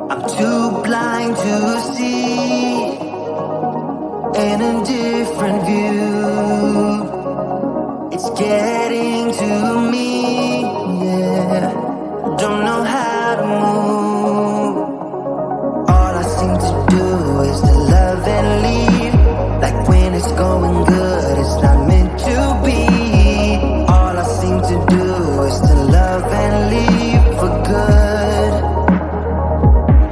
I'm too blind to see in a different view. It's getting to me, yeah. Don't know how to move. All I seem to do is to love and leave. Like when it's going good, it's not meant to be. All I seem to do is to love and leave for good.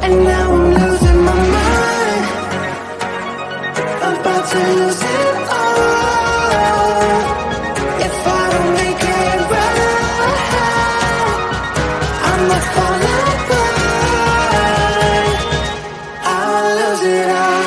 And now I'm losing my mind, about to lose it all. If I don't make it right, I'ma fall apart. I'll lose it all.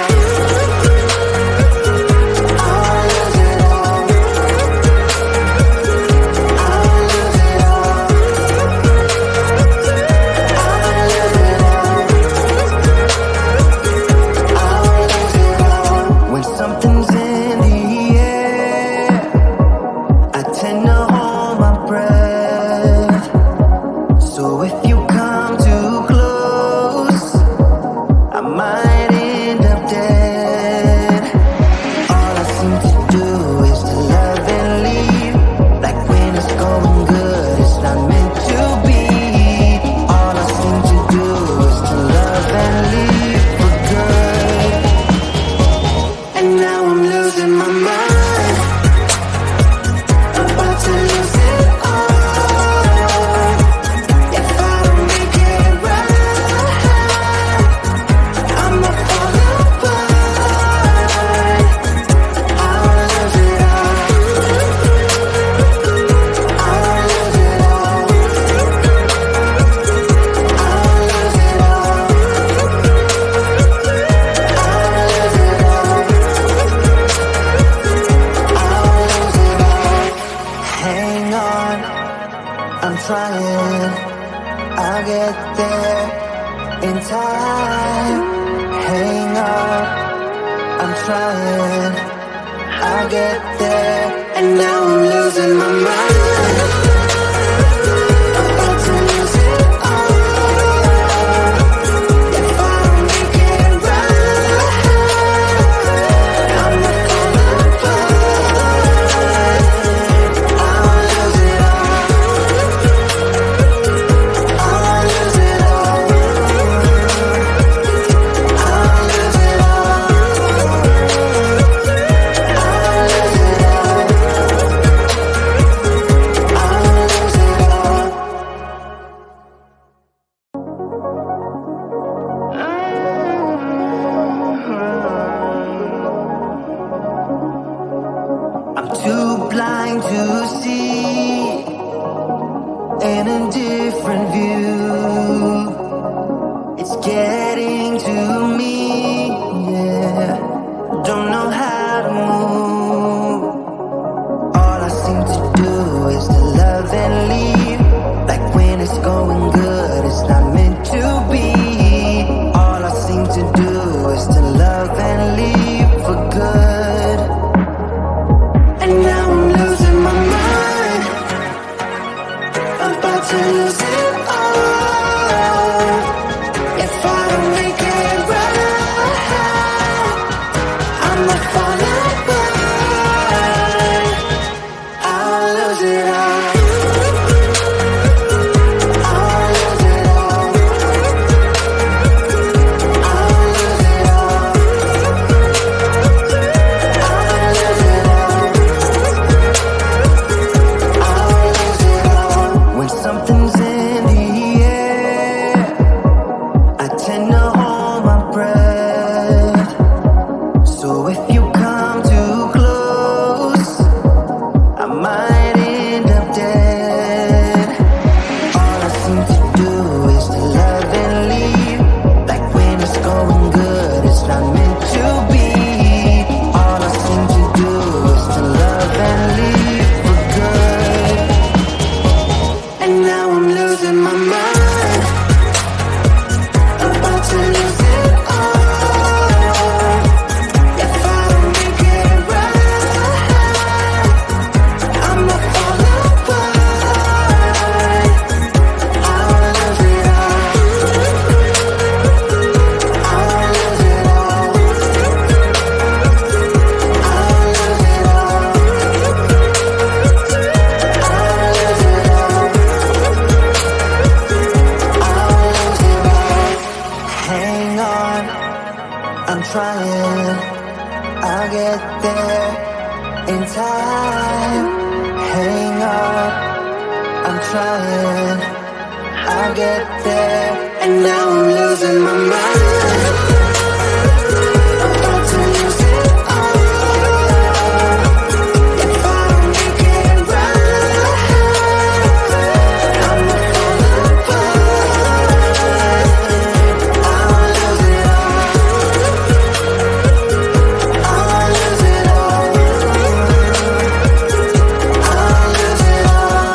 trying. I'll get there, and now I'm losing my mind. About to lose it all. If I don't make it right, I'ma fall apart. I'll lose it all. I'll lose it all. I'll lose it all.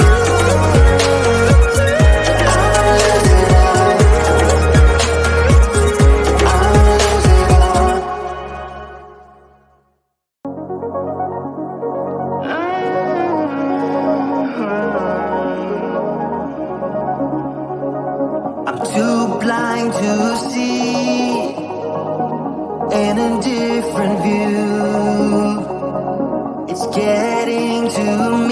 I'm too blind to see in a different view. It's getting to me.